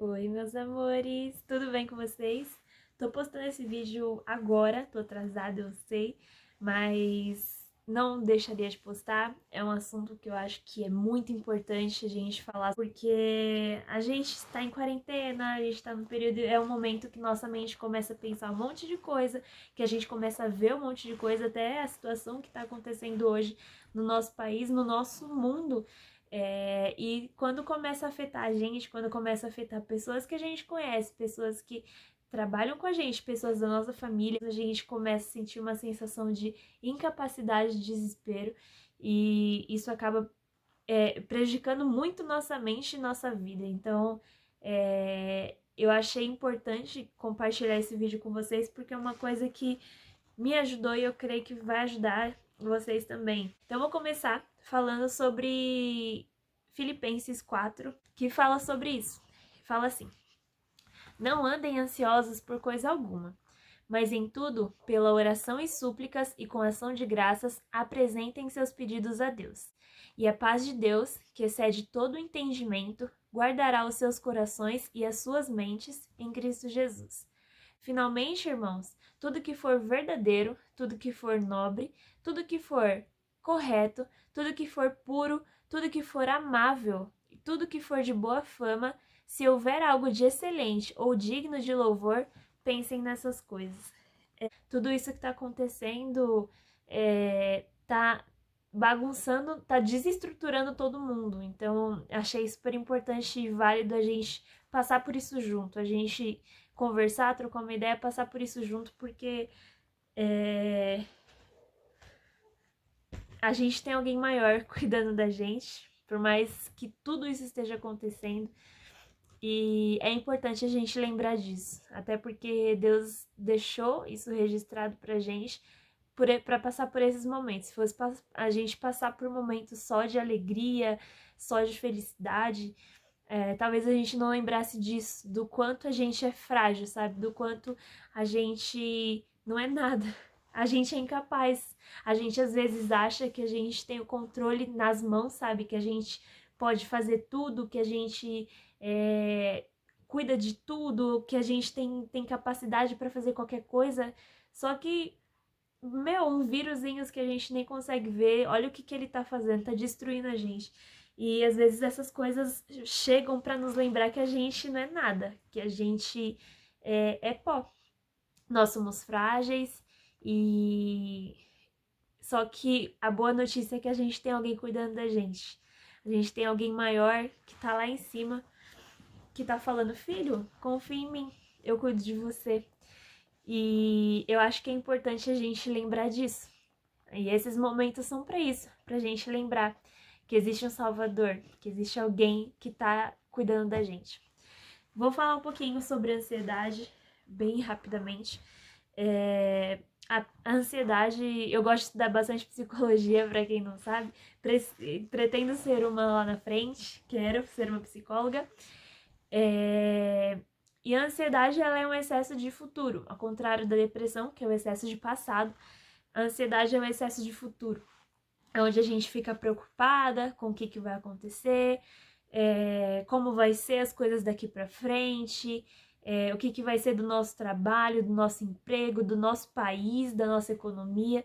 Oi, meus amores, tudo bem com vocês? Tô postando esse vídeo agora, tô atrasada, eu sei, mas não deixaria de postar. É um assunto que eu acho que é muito importante a gente falar, porque a gente está em quarentena, a gente tá no período, é um momento que nossa mente começa a pensar um monte de coisa, que a gente começa a ver um monte de coisa, até a situação que tá acontecendo hoje no nosso país, no nosso mundo. E quando começa a afetar a gente, quando começa a afetar pessoas que a gente conhece, pessoas que trabalham com a gente, pessoas da nossa família, a gente começa a sentir uma sensação de incapacidade, de desespero, e isso acaba prejudicando muito nossa mente e nossa vida. Então, eu achei importante compartilhar esse vídeo com vocês, porque é uma coisa que me ajudou e eu creio que vai ajudar vocês também. Então, eu vou começar falando sobre Filipenses 4, que fala sobre isso. Fala assim: não andem ansiosos por coisa alguma, mas em tudo, pela oração e súplicas e com ação de graças, apresentem seus pedidos a Deus. E a paz de Deus, que excede todo o entendimento, guardará os seus corações e as suas mentes em Cristo Jesus. Finalmente, irmãos, tudo que for verdadeiro, tudo que for nobre, tudo que for correto, tudo que for puro, tudo que for amável, tudo que for de boa fama, se houver algo de excelente ou digno de louvor, pensem nessas coisas. Tudo isso que está acontecendo tá bagunçando, tá desestruturando todo mundo. Então, achei super importante e válido a gente passar por isso junto, a gente conversar, trocar uma ideia, passar por isso junto, porque a gente tem alguém maior cuidando da gente, por mais que tudo isso esteja acontecendo. E é importante a gente lembrar disso, até porque Deus deixou isso registrado pra gente para passar por esses momentos. Se fosse a gente passar por momentos só de alegria, só de felicidade, talvez a gente não lembrasse disso, do quanto a gente é frágil, sabe? Do quanto a gente não é nada. A gente é incapaz. A gente às vezes acha que a gente tem o controle nas mãos, sabe? Que a gente pode fazer tudo, que a gente cuida de tudo, que a gente tem capacidade para fazer qualquer coisa. Só que, um vírusinhos que a gente nem consegue ver, olha o que ele tá fazendo, tá destruindo a gente. E às vezes essas coisas chegam para nos lembrar que a gente não é nada, que a gente é pó. Nós somos frágeis e só que a boa notícia é que a gente tem alguém cuidando da gente. A gente tem alguém maior que tá lá em cima, que tá falando: filho, confia em mim, eu cuido de você. E eu acho que é importante a gente lembrar disso. E esses momentos são para isso, pra gente lembrar que existe um Salvador, que existe alguém que tá cuidando da gente. Vou falar um pouquinho sobre ansiedade, bem rapidamente. A ansiedade, eu gosto de estudar bastante psicologia, para quem não sabe. Pretendo ser uma lá na frente, quero ser uma psicóloga. E a ansiedade, ela é um excesso de futuro, ao contrário da depressão, que é o excesso de passado. A ansiedade é um excesso de futuro, é onde a gente fica preocupada com o que vai acontecer, como vai ser as coisas daqui para frente, o que vai ser do nosso trabalho, do nosso emprego, do nosso país, da nossa economia.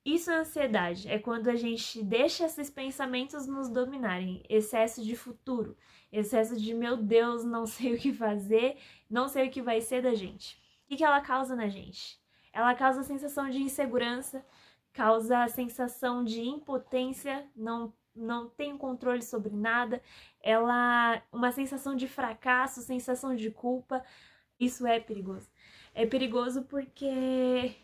Isso é ansiedade, é quando a gente deixa esses pensamentos nos dominarem, excesso de futuro, excesso de meu Deus, não sei o que fazer, não sei o que vai ser da gente. O que ela causa na gente? Ela causa a sensação de insegurança, causa a sensação de impotência, não tem controle sobre nada, uma sensação de fracasso, sensação de culpa. Isso é perigoso. É perigoso porque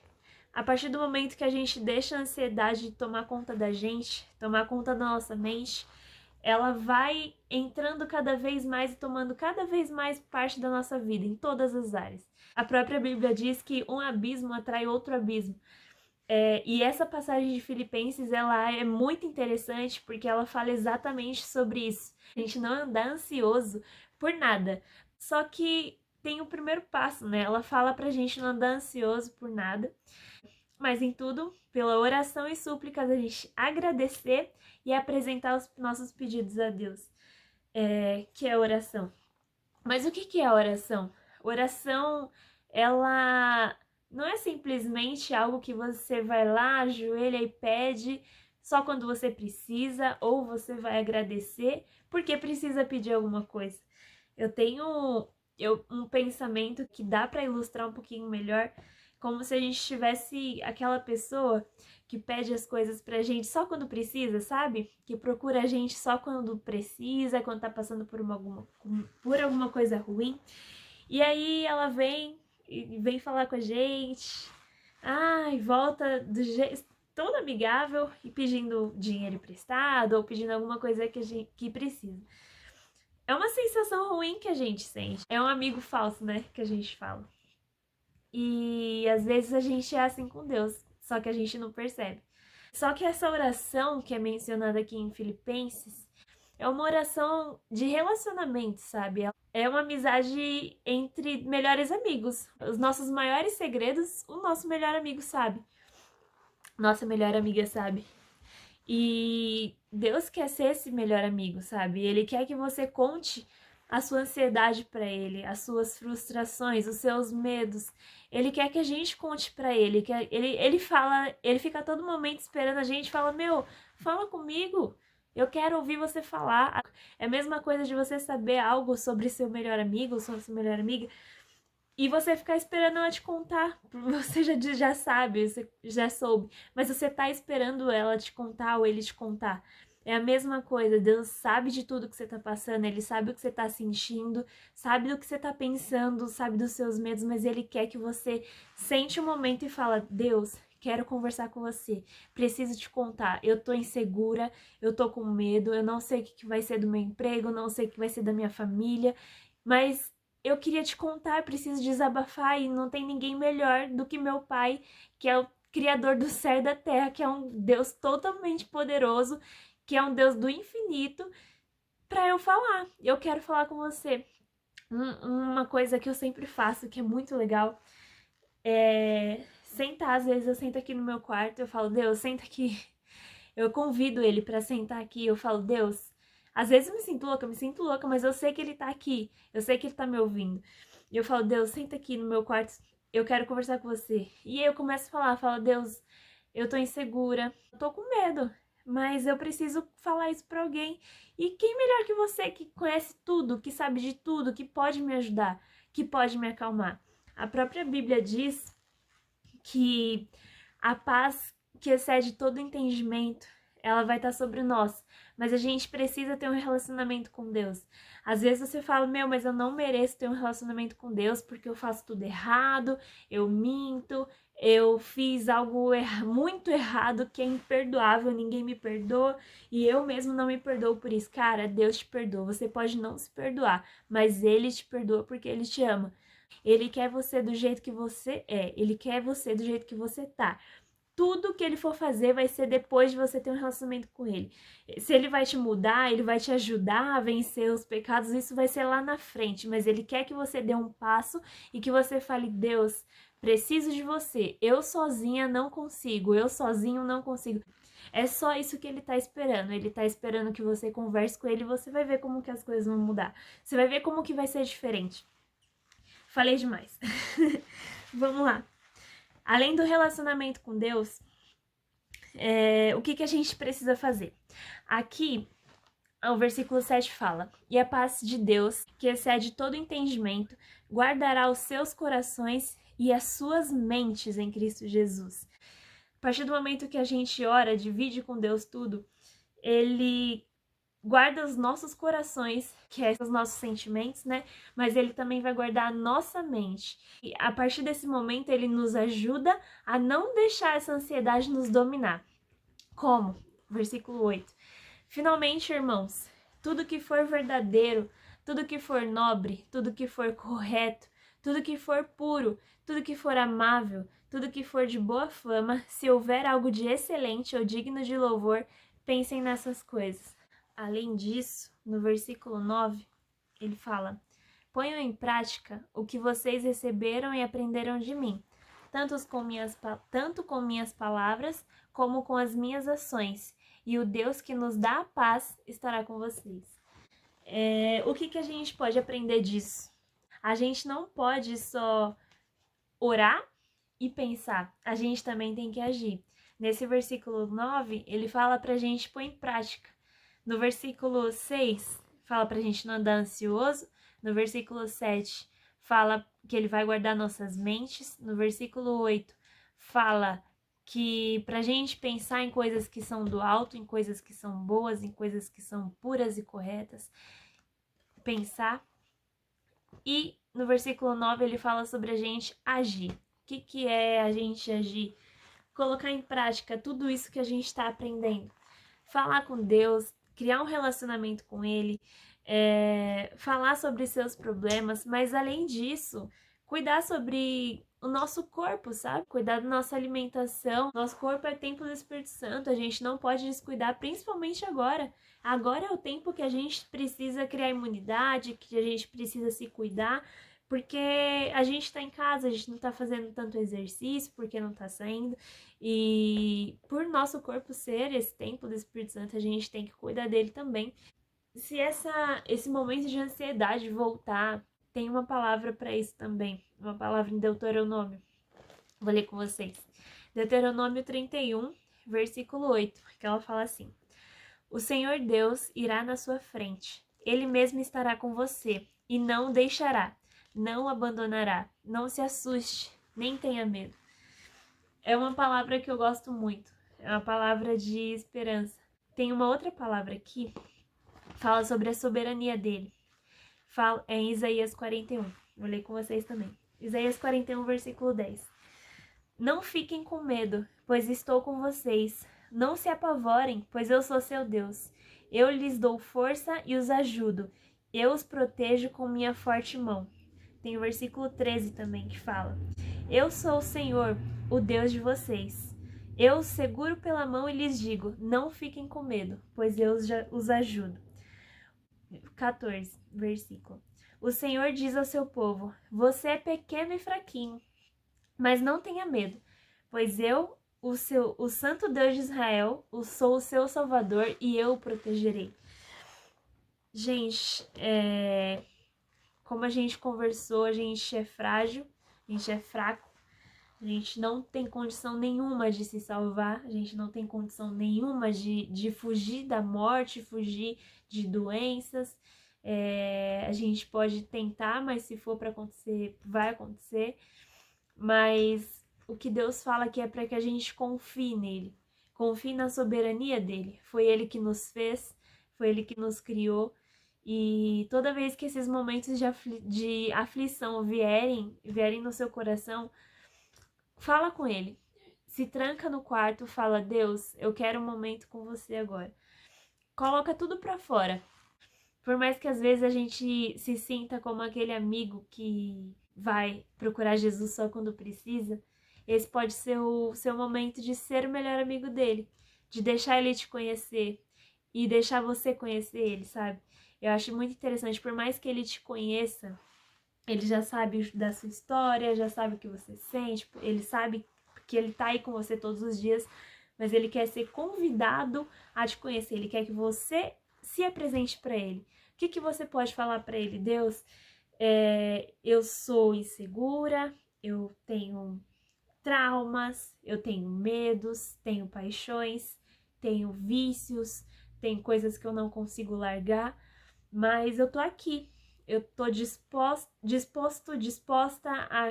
a partir do momento que a gente deixa a ansiedade tomar conta da gente, tomar conta da nossa mente, ela vai entrando cada vez mais e tomando cada vez mais parte da nossa vida, em todas as áreas. A própria Bíblia diz que um abismo atrai outro abismo. E essa passagem de Filipenses, ela é muito interessante porque ela fala exatamente sobre isso. A gente não andar ansioso por nada. Só que tem o primeiro passo, né? Ela fala pra gente não andar ansioso por nada, mas em tudo, pela oração e súplicas, a gente agradecer e apresentar os nossos pedidos a Deus, que é a oração. Mas o que é a oração? Oração, ela não é simplesmente algo que você vai lá, ajoelha e pede só quando você precisa, ou você vai agradecer porque precisa pedir alguma coisa. Eu tenho um pensamento que dá para ilustrar um pouquinho melhor, como se a gente tivesse aquela pessoa que pede as coisas pra gente só quando precisa, sabe? Que procura a gente só quando precisa, quando tá passando por alguma coisa ruim. E aí ela vem falar com a gente, ai, volta do jeito todo amigável e pedindo dinheiro emprestado ou pedindo alguma coisa que precisa. É uma sensação ruim que a gente sente. É um amigo falso, né, que a gente fala. E às vezes a gente é assim com Deus, só que a gente não percebe. Só que essa oração que é mencionada aqui em Filipenses é uma oração de relacionamento, sabe? É uma amizade entre melhores amigos. Os nossos maiores segredos, o nosso melhor amigo sabe. Nossa melhor amiga sabe. E Deus quer ser esse melhor amigo, sabe? Ele quer que você conte a sua ansiedade para ele, as suas frustrações, os seus medos. Ele quer que a gente conte para ele, ele fala, ele fica a todo momento esperando a gente, fala: "Meu, fala comigo. Eu quero ouvir você falar". É a mesma coisa de você saber algo sobre seu melhor amigo, sobre sua melhor amiga, e você ficar esperando ela te contar. Você já sabe, você já soube. Mas você tá esperando ela te contar ou ele te contar. É a mesma coisa. Deus sabe de tudo que você tá passando. Ele sabe o que você tá sentindo. Sabe do que você tá pensando. Sabe dos seus medos. Mas Ele quer que você sente um momento e fala: Deus, quero conversar com você. Preciso te contar. Eu tô insegura. Eu tô com medo. Eu não sei o que vai ser do meu emprego. Não sei o que vai ser da minha família. Mas eu queria te contar, preciso desabafar e não tem ninguém melhor do que meu pai, que é o criador do céu e da terra, que é um Deus totalmente poderoso, que é um Deus do infinito, para eu falar. Eu quero falar com você. Uma coisa que eu sempre faço, que é muito legal, é sentar. Às vezes eu sento aqui no meu quarto, eu falo: Deus, senta aqui. Eu convido ele para sentar aqui, eu falo: Deus, às vezes eu me sinto louca, mas eu sei que ele tá aqui, eu sei que ele tá me ouvindo. E eu falo: Deus, senta aqui no meu quarto, eu quero conversar com você. E aí eu começo a falar, falo: Deus, eu tô insegura, eu tô com medo, mas eu preciso falar isso pra alguém. E quem melhor que você, que conhece tudo, que sabe de tudo, que pode me ajudar, que pode me acalmar? A própria Bíblia diz que a paz que excede todo entendimento, ela vai estar sobre nós. Mas a gente precisa ter um relacionamento com Deus. Às vezes você fala: meu, mas eu não mereço ter um relacionamento com Deus porque eu faço tudo errado, eu minto, eu fiz algo muito errado que é imperdoável, ninguém me perdoa e eu mesmo não me perdoo por isso. Cara, Deus te perdoa. Você pode não se perdoar, mas Ele te perdoa porque Ele te ama. Ele quer você do jeito que você é. Ele quer você do jeito que você tá. Tudo que ele for fazer vai ser depois de você ter um relacionamento com ele. Se ele vai te mudar, ele vai te ajudar a vencer os pecados, isso vai ser lá na frente. Mas ele quer que você dê um passo e que você fale: Deus, preciso de você. Eu sozinha não consigo. Eu sozinho não consigo. É só isso que ele tá esperando. Ele tá esperando que você converse com ele e você vai ver como que as coisas vão mudar. Você vai ver como que vai ser diferente. Falei demais. Vamos lá. Além do relacionamento com Deus, o que a gente precisa fazer? Aqui, o versículo 7 fala: E a paz de Deus, que excede todo entendimento, guardará os seus corações e as suas mentes em Cristo Jesus. A partir do momento que a gente ora, divide com Deus tudo, Ele guarda os nossos corações, que é os nossos sentimentos, né? Mas ele também vai guardar a nossa mente. E a partir desse momento, ele nos ajuda a não deixar essa ansiedade nos dominar. Como? Versículo 8. Finalmente, irmãos, tudo que for verdadeiro, tudo que for nobre, tudo que for correto, tudo que for puro, tudo que for amável, tudo que for de boa fama, se houver algo de excelente ou digno de louvor, pensem nessas coisas. Além disso, no versículo 9, ele fala: Ponham em prática o que vocês receberam e aprenderam de mim, tanto com minhas palavras como com as minhas ações, e o Deus que nos dá a paz estará com vocês. O que a gente pode aprender disso? A gente não pode só orar e pensar, a gente também tem que agir. Nesse versículo 9, ele fala pra gente pôr em prática. No versículo 6, fala pra gente não andar ansioso. No versículo 7, fala que ele vai guardar nossas mentes. No versículo 8, fala que pra gente pensar em coisas que são do alto, em coisas que são boas, em coisas que são puras e corretas. Pensar. E no versículo 9 ele fala sobre a gente agir. O que é a gente agir? Colocar em prática tudo isso que a gente está aprendendo. Falar com Deus, criar um relacionamento com Ele, falar sobre seus problemas, mas além disso, cuidar sobre o nosso corpo, sabe? Cuidar da nossa alimentação. Nosso corpo é templo do Espírito Santo, a gente não pode descuidar, principalmente agora. Agora é o tempo que a gente precisa criar imunidade, que a gente precisa se cuidar, porque a gente está em casa, a gente não está fazendo tanto exercício, porque não está saindo. E por nosso corpo ser esse templo do Espírito Santo, a gente tem que cuidar dele também. Se esse momento de ansiedade voltar, tem uma palavra para isso também, uma palavra em Deuteronômio. Vou ler com vocês. Deuteronômio 31, versículo 8, que ela fala assim: O Senhor Deus irá na sua frente. Ele mesmo estará com você e não o deixará, não o abandonará. Não se assuste, nem tenha medo. É uma palavra que eu gosto muito. É uma palavra de esperança. Tem uma outra palavra aqui, fala sobre a soberania dele. Fala, é em Isaías 41. Vou ler com vocês também. Isaías 41, versículo 10. Não fiquem com medo, pois estou com vocês. Não se apavorem, pois eu sou seu Deus. Eu lhes dou força e os ajudo. Eu os protejo com minha forte mão. Tem o versículo 13 também que fala: Eu sou o Senhor, o Deus de vocês. Eu os seguro pela mão e lhes digo: não fiquem com medo, pois eu os ajudo. 14, versículo. O Senhor diz ao seu povo: você é pequeno e fraquinho, mas não tenha medo, pois eu, o Santo Deus de Israel, sou o seu Salvador e eu o protegerei. Gente, como a gente conversou, a gente é frágil, a gente é fraco, a gente não tem condição nenhuma de se salvar, a gente não tem condição nenhuma de fugir da morte, fugir de doenças. A gente pode tentar, mas se for para acontecer, vai acontecer. Mas o que Deus fala aqui é para que a gente confie nele, confie na soberania dele. Foi ele que nos fez, foi ele que nos criou. E toda vez que esses momentos de aflição vierem no seu coração, fala com ele. Se tranca no quarto, fala: Deus, eu quero um momento com você agora. Coloca tudo pra fora. Por mais que às vezes a gente se sinta como aquele amigo que vai procurar Jesus só quando precisa, esse pode ser o seu momento de ser o melhor amigo dele, de deixar ele te conhecer e deixar você conhecer ele, sabe? Eu acho muito interessante, por mais que ele te conheça, ele já sabe da sua história, já sabe o que você sente, ele sabe que ele tá aí com você todos os dias, mas ele quer ser convidado a te conhecer, ele quer que você se apresente para ele. O que você pode falar para ele? Deus, eu sou insegura, eu tenho traumas, eu tenho medos, tenho paixões, tenho vícios, tenho coisas que eu não consigo largar, mas eu tô aqui. Eu tô disposta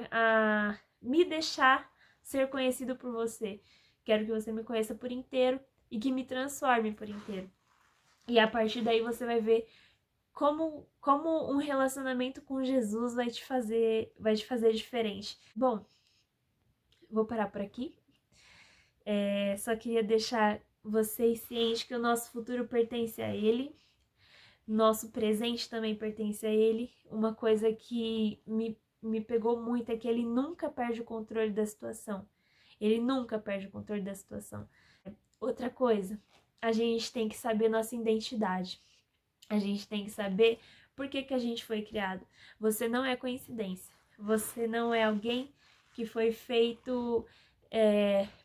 a me deixar ser conhecido por você. Quero que você me conheça por inteiro e que me transforme por inteiro. E a partir daí você vai ver como um relacionamento com Jesus vai te fazer diferente. Bom, vou parar por aqui. Só queria deixar vocês cientes que o nosso futuro pertence a Ele. Nosso presente também pertence a Ele. Uma coisa que me pegou muito é que Ele nunca perde o controle da situação. Ele nunca perde o controle da situação. Outra coisa, a gente tem que saber nossa identidade. A gente tem que saber por que a gente foi criado. Você não é coincidência. Você não é alguém que foi feito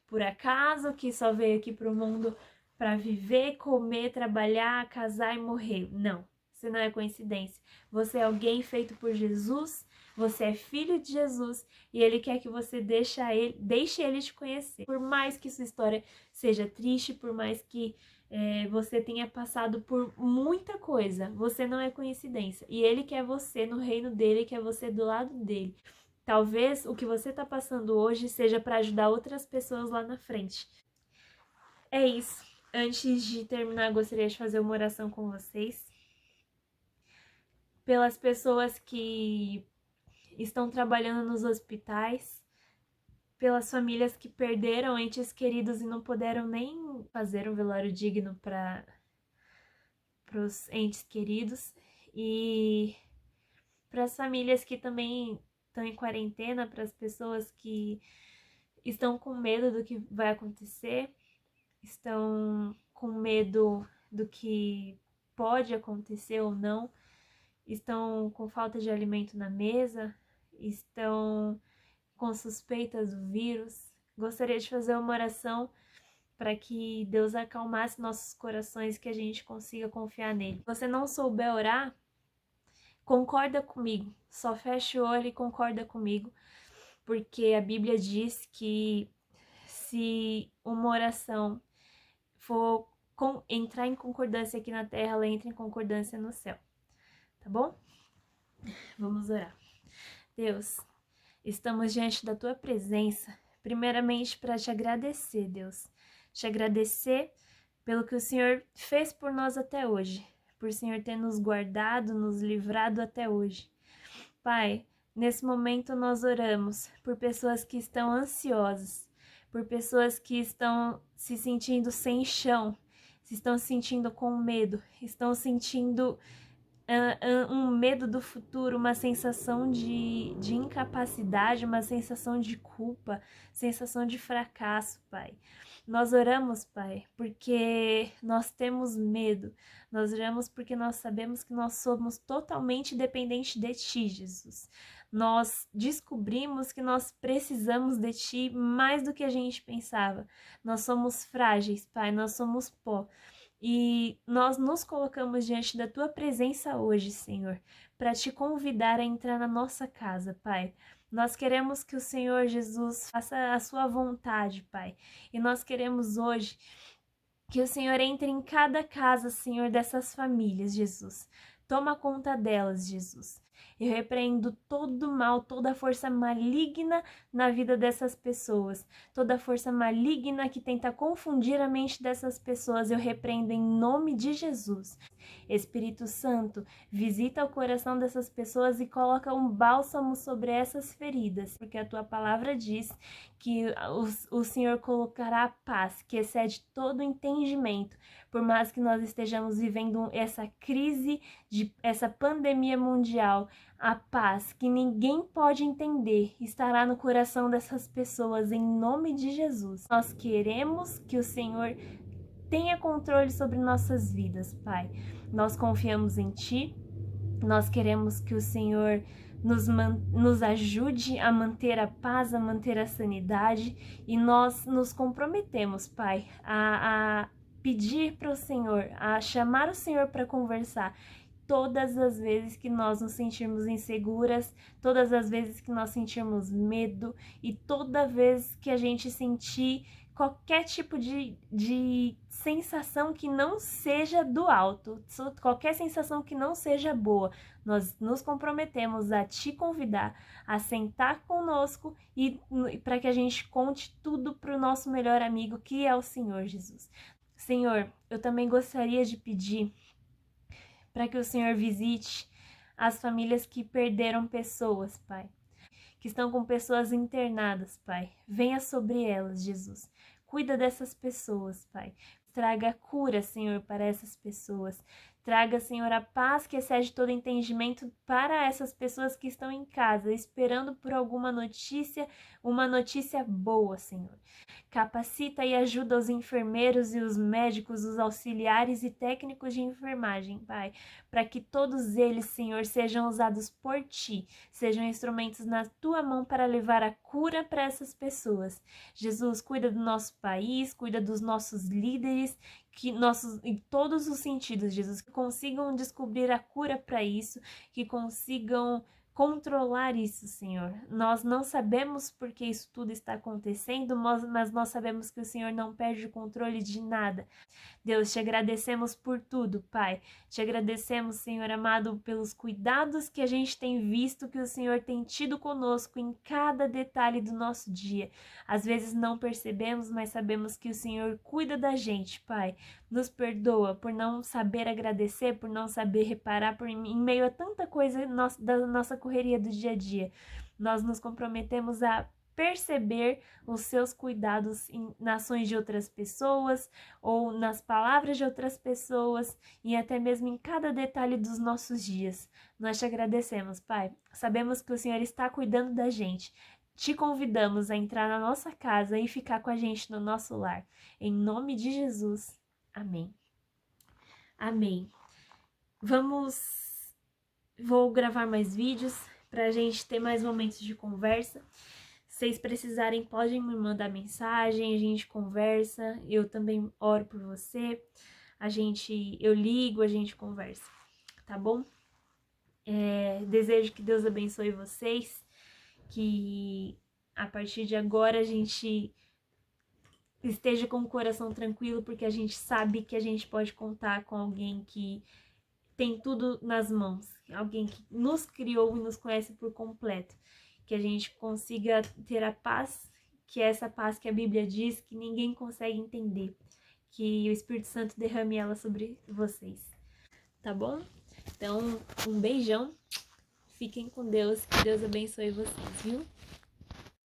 por acaso, que só veio aqui para o mundo para viver, comer, trabalhar, casar e morrer. Não. você não é coincidência. Você é alguém feito por Jesus, você é filho de Jesus e Ele quer que você deixe Ele te conhecer. Por mais que sua história seja triste, por mais que você tenha passado por muita coisa, você não é coincidência. E Ele quer você no reino dele, quer você do lado dele. Talvez o que você está passando hoje seja para ajudar outras pessoas lá na frente. É isso. Antes de terminar, gostaria de fazer uma oração com vocês. Pelas pessoas que estão trabalhando nos hospitais, pelas famílias que perderam entes queridos e não puderam nem fazer um velório digno para os entes queridos, e para as famílias que também estão em quarentena, para as pessoas que estão com medo do que vai acontecer, estão com medo do que pode acontecer ou não, estão com falta de alimento na mesa, estão com suspeitas do vírus. Gostaria de fazer uma oração para que Deus acalmasse nossos corações, que a gente consiga confiar nele. Se você não souber orar, concorda comigo, só fecha o olho e concorda comigo, porque a Bíblia diz que se uma oração for entrar em concordância aqui na terra, ela entra em concordância no céu, tá bom? Vamos orar. Deus, estamos diante da tua presença, primeiramente para te agradecer, Deus. Te agradecer pelo que o Senhor fez por nós até hoje, por o Senhor ter nos guardado, nos livrado até hoje. Pai, nesse momento nós oramos por pessoas que estão ansiosas, por pessoas que estão se sentindo sem chão, estão se sentindo com medo, estão sentindo um medo do futuro, uma sensação de incapacidade, uma sensação de culpa, sensação de fracasso, Pai. Nós oramos, Pai, porque nós temos medo. Nós oramos porque nós sabemos que nós somos totalmente dependentes de Ti, Jesus. Nós descobrimos que nós precisamos de Ti mais do que a gente pensava. Nós somos frágeis, Pai, nós somos pó. E nós nos colocamos diante da Tua presença hoje, Senhor, para Te convidar a entrar na nossa casa, Pai. Nós queremos que o Senhor Jesus faça a Sua vontade, Pai. E nós queremos hoje que o Senhor entre em cada casa, Senhor, dessas famílias, Jesus. Toma conta delas, Jesus. Eu repreendo todo mal, toda força maligna na vida dessas pessoas. Toda força maligna que tenta confundir a mente dessas pessoas, eu repreendo em nome de Jesus. Espírito Santo, visita o coração dessas pessoas e coloca um bálsamo sobre essas feridas, porque a tua palavra diz que o Senhor colocará a paz, que excede todo entendimento, por mais que nós estejamos vivendo essa crise, essa pandemia mundial, a paz que ninguém pode entender estará no coração dessas pessoas, em nome de Jesus. Nós queremos que o Senhor tenha controle sobre nossas vidas, Pai. Nós confiamos em Ti, nós queremos que o Senhor nos ajude a manter a paz, a manter a sanidade, e nós nos comprometemos, Pai, a pedir para o Senhor, a chamar o Senhor para conversar todas as vezes que nós nos sentirmos inseguras, todas as vezes que nós sentirmos medo e toda vez que a gente sentir qualquer tipo de sensação que não seja do alto, qualquer sensação que não seja boa, nós nos comprometemos a te convidar a sentar conosco e para que a gente conte tudo para o nosso melhor amigo, que é o Senhor Jesus. Senhor, eu também gostaria de pedir para que o Senhor visite as famílias que perderam pessoas, Pai, que estão com pessoas internadas, Pai. Venha sobre elas, Jesus. Cuida dessas pessoas, Pai. Traga cura, Senhor, para essas pessoas. Traga, Senhor, a paz que excede todo entendimento para essas pessoas que estão em casa, esperando por alguma notícia, uma notícia boa, Senhor. Capacita e ajuda os enfermeiros e os médicos, os auxiliares e técnicos de enfermagem, Pai, para que todos eles, Senhor, sejam usados por Ti, sejam instrumentos na Tua mão para levar a cura para essas pessoas. Jesus, cuida do nosso país, cuida dos nossos líderes, que nossos, em todos os sentidos, Jesus, que consigam descobrir a cura para isso, que consigam controlar isso, Senhor. Nós não sabemos por que isso tudo está acontecendo, mas nós sabemos que o Senhor não perde o controle de nada. Deus, te agradecemos por tudo, Pai. Te agradecemos, Senhor amado, pelos cuidados que a gente tem visto que o Senhor tem tido conosco em cada detalhe do nosso dia. Às vezes não percebemos, mas sabemos que o Senhor cuida da gente, Pai. Nos perdoa por não saber agradecer, por não saber reparar, em meio a tanta coisa da nossa correria do dia a dia. Nós nos comprometemos a perceber os seus cuidados nas ações de outras pessoas ou nas palavras de outras pessoas e até mesmo em cada detalhe dos nossos dias. Nós te agradecemos, Pai. Sabemos que o Senhor está cuidando da gente. Te convidamos a entrar na nossa casa e ficar com a gente no nosso lar. Em nome de Jesus. Amém. Amém. Vou gravar mais vídeos para a gente ter mais momentos de conversa. Se vocês precisarem, podem me mandar mensagem, a gente conversa, eu também oro por você, eu ligo, a gente conversa, tá bom? Desejo que Deus abençoe vocês, que a partir de agora a gente esteja com o coração tranquilo, porque a gente sabe que a gente pode contar com alguém que tem tudo nas mãos, alguém que nos criou e nos conhece por completo. Que a gente consiga ter a paz, que é essa paz que a Bíblia diz que ninguém consegue entender. Que o Espírito Santo derrame ela sobre vocês. Tá bom? Então, um beijão. Fiquem com Deus. Que Deus abençoe vocês, viu?